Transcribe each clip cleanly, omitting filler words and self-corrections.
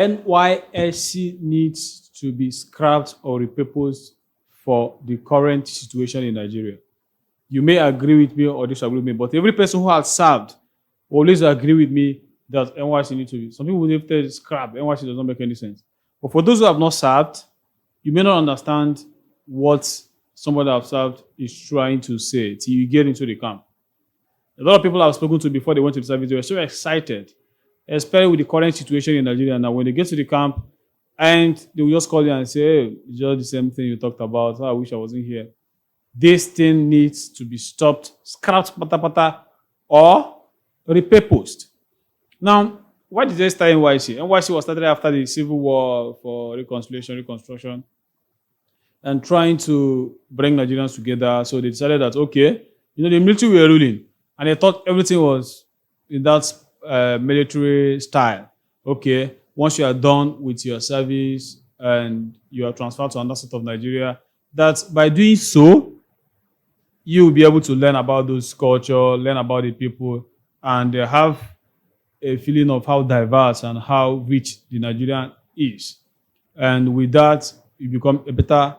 NYSC needs to be scrapped or repurposed for the current situation in Nigeria. You may agree with me or disagree with me, but every person who has served always agree with me that NYSC needs to be. Some people will say scrap. NYSC does not make any sense. But for those who have not served, you may not understand what somebody that have served is trying to say till you get into the camp. A lot of people I've spoken to before they went to the service, they were so excited, especially with the current situation in Nigeria. Now, when they get to the camp, and they will just call you and say, hey, it's just the same thing you talked about. Oh, I wish I wasn't here. This thing needs to be stopped, scrapped, pata, or repurposed. Now, why did they start NYC? NYC was started after the Civil War for reconciliation, reconstruction, and trying to bring Nigerians together. So they decided that, okay, the military were ruling, and they thought everything was in that military style. Okay, once you are done with your service and you are transferred to another state of Nigeria, that by doing so, you will be able to learn about those culture, learn about the people, and have a feeling of how diverse and how rich the Nigerian is. And with that, you become a better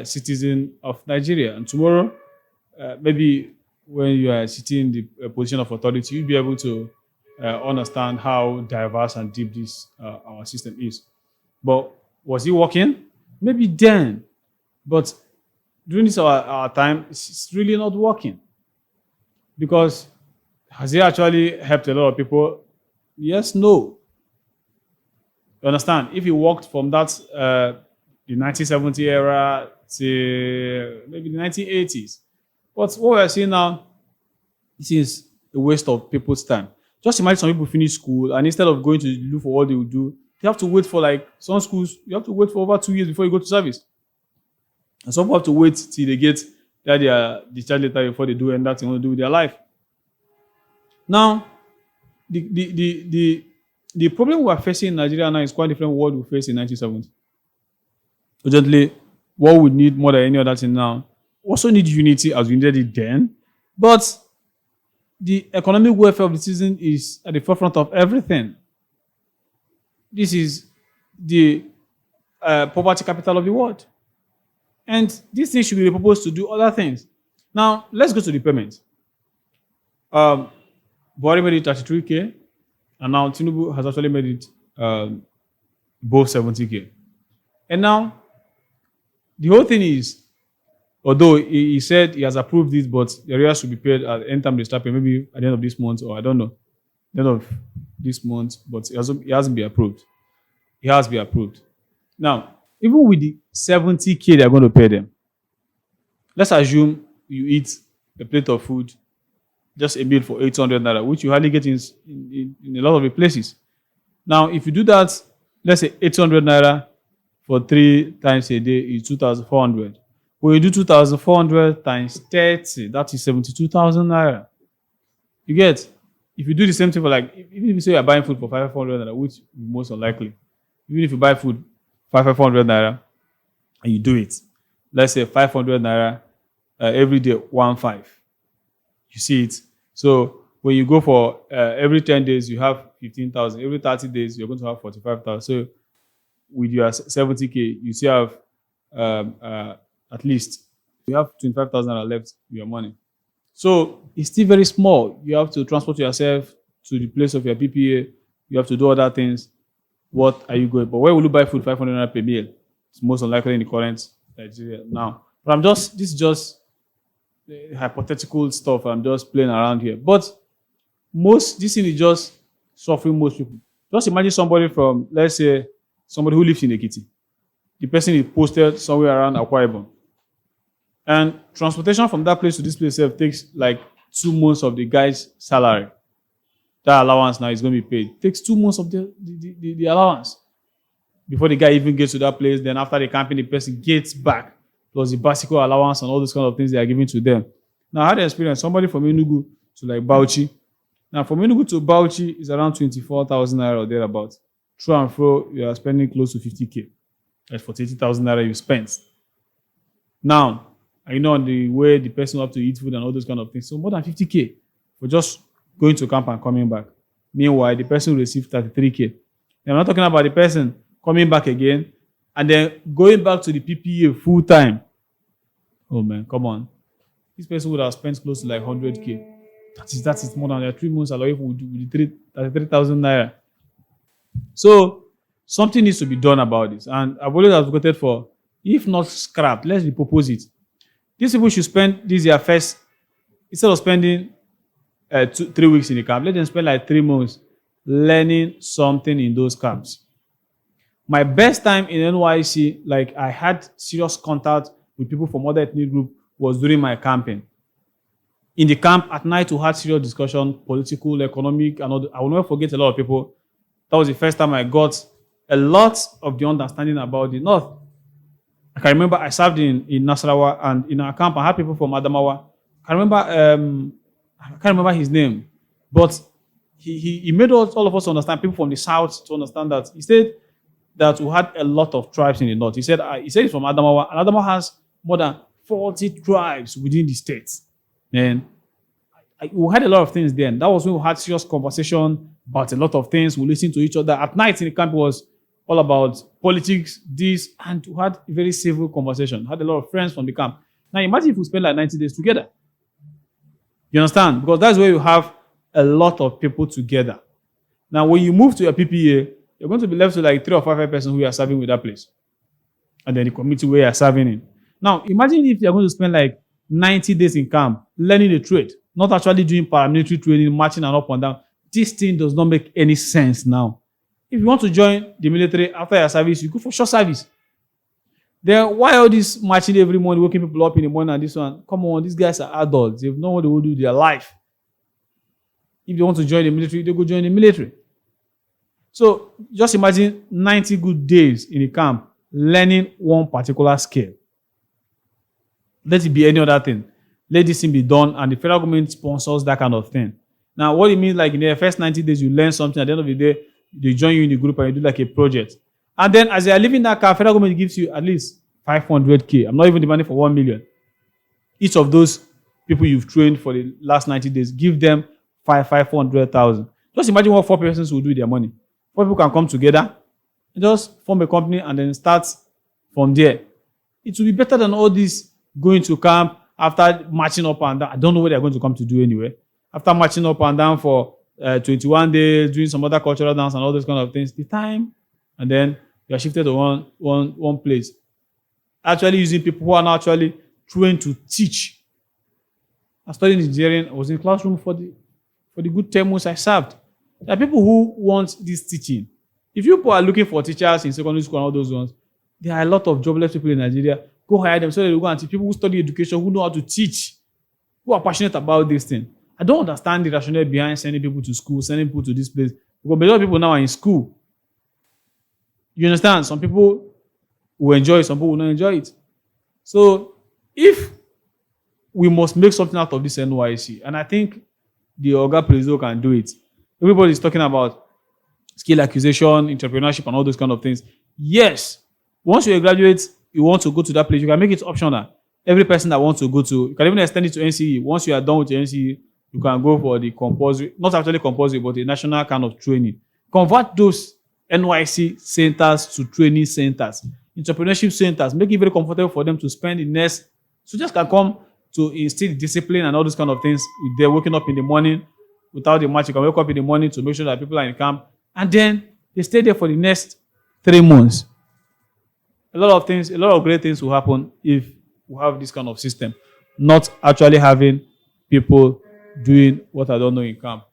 citizen of Nigeria. And tomorrow, maybe when you are sitting in the position of authority, you'll be able to understand how diverse and deep this our system is. But was it working? Maybe then. But during this our time, it's really not working. Because has it actually helped a lot of people? Yes, no. You understand? If you worked from that the 1970 era to maybe the 1980s. But what we're seeing now, this is a waste of people's time. Just imagine some people finish school and instead of going to look for what they will do, they have to wait for like some schools, you have to wait for over 2 years before you go to service. And some people have to wait till they get that they are discharged later before they do anything they want to do with their life. Now, the problem we are facing in Nigeria now is quite different from what we faced in 1970. Urgently, what we need more than any other thing now, also need unity as we needed it then, but the economic welfare of the citizen is at the forefront of everything. This is the poverty capital of the world. And this thing should be proposed to do other things. Now, let's go to the payment. Buhari made it 33K, and now Tinubu has actually made it above 70K. And now, the whole thing is, although he said he has approved this, but the arrears should be paid at any time they start paying, maybe at the end of this month, or I don't know, the end of this month, but it hasn't been approved. It has been approved. Now, even with the 70K they're going to pay them, let's assume you eat a plate of food, just a meal for 800 naira, which you hardly get in a lot of the places. Now, if you do that, let's say 800 naira for 3 times a day is 2,400. When you do 2,400 times 30, that is 72,000 naira. You get? If you do the same thing for like, even if you say you're buying food for 500 naira, which is most unlikely, even if you buy food 500 naira and you do it, let's say 500 naira every day, 1.5. You see it? So when you go for every 10 days, you have 15,000. Every 30 days, you're going to have 45,000. So with your 70K, you still have at least you have 25,000 left with your money. So it's still very small. You have to transport yourself to the place of your PPA. You have to do other things. What are you going? But where will you buy food 500 per meal? It's most unlikely in the current Nigeria now. But this is just hypothetical stuff. I'm just playing around here. But this thing is just suffering most people. Just imagine somebody from, let's say, somebody who lives in Ekiti. The person is posted somewhere around Akwa Ibom. And transportation from that place to this place takes like 2 months of the guy's salary. That allowance now is going to be paid. It takes 2 months of the allowance before the guy even gets to that place. Then after the camping, the person gets back, plus the bicycle allowance and all those kind of things they are giving to them. Now, I had the experience. Somebody from Enugu to like Bauchi. Now, from Enugu to Bauchi is around 24,000 naira or thereabouts. Through and fro, you are spending close to 50K. That's 48,000 naira you spent. Now, on the way the person will have to eat food and all those kind of things. So more than 50K for just going to camp and coming back. Meanwhile, the person will receive 33K. I'm not talking about the person coming back again and then going back to the PPA full time. Oh man, come on. This person would have spent close to like 100K. That is more than 3 months salary with the 33,000 naira. So something needs to be done about this. And I've always advocated for, if not scrap, let's repurpose it. These people should spend this year first, instead of spending 3 weeks in the camp, let them spend like 3 months learning something in those camps. My best time in NYC, like I had serious contact with people from other ethnic group, was during my camping. In the camp at night, we had serious discussion, political, economic, and all. I will never forget a lot of people. That was the first time I got a lot of the understanding about the North. I can remember I served in Nasarawa, and in our camp, I had people from Adamawa. I can't remember his name, but he made all of us understand, people from the South, to understand that. He said that we had a lot of tribes in the North. He said he's from Adamawa, and Adamawa has more than 40 tribes within the state. And we had a lot of things then. That was when we had serious conversation about a lot of things. We listened to each other. At night in the camp, it was all about politics, this, and we had a very civil conversation. Had a lot of friends from the camp. Now imagine if we spend like 90 days together. You understand? Because that's where you have a lot of people together. Now when you move to your PPA, you're going to be left with like 3 or 5 persons who are serving with that place. And then the community where you're serving in. Now imagine if you're going to spend like 90 days in camp learning a trade, not actually doing paramilitary training, marching and up and down. This thing does not make any sense now. If you want to join the military after your service, you go for short service. Then why all this marching every morning, waking people up in the morning and this one? Come on, these guys are adults. They know what they will do with their life. If they want to join the military, they go join the military. So just imagine 90 good days in the camp learning one particular skill. Let it be any other thing. Let this thing be done, and the federal government sponsors that kind of thing. Now, what it means, like in the first 90 days, you learn something. At the end of the day, they join you in the group and you do like a project. And then, as you are leaving that car, federal government gives you at least 500K. I'm not even demanding for 1 million. Each of those people you've trained for the last 90 days, give them 500,000. Just imagine what 4 persons will do with their money. 4 people can come together, and just form a company, and then start from there. It will be better than all this going to camp after marching up and down. I don't know what they're going to come to do anyway. After marching up and down for 21 days, doing some other cultural dance and all those kind of things, the time, and then you are shifted to one place. Actually using people who are not actually trained to teach. I studied Nigerian. I was in the classroom for the good 10 months I served. There are people who want this teaching. If you people are looking for teachers in secondary school and all those ones, there are a lot of jobless people in Nigeria. Go hire them so they will go and teach. People who study education, who know how to teach, who are passionate about this thing. I don't understand the rationale behind sending people to school, sending people to this place. Because a lot of people now are in school. You understand? Some people will enjoy it, some people will not enjoy it. So, if we must make something out of this NYC, and I think the Oga Prezo can do it. Everybody is talking about skill acquisition, entrepreneurship, and all those kind of things. Yes, once you're a graduate, you want to go to that place, you can make it optional. Every person that wants to go to, you can even extend it to NCE. Once you are done with your NCE, you can go for the compulsory, not actually compulsory, but a national kind of training. Convert those NYC centers to training centers, entrepreneurship centers, make it very comfortable for them to spend the next, so just can come to instill discipline and all those kind of things. If they're waking up in the morning without the match, you can wake up in the morning to make sure that people are in camp, and then they stay there for the next 3 months. A lot of great things will happen if we have this kind of system, not actually having people doing what I don't know in camp.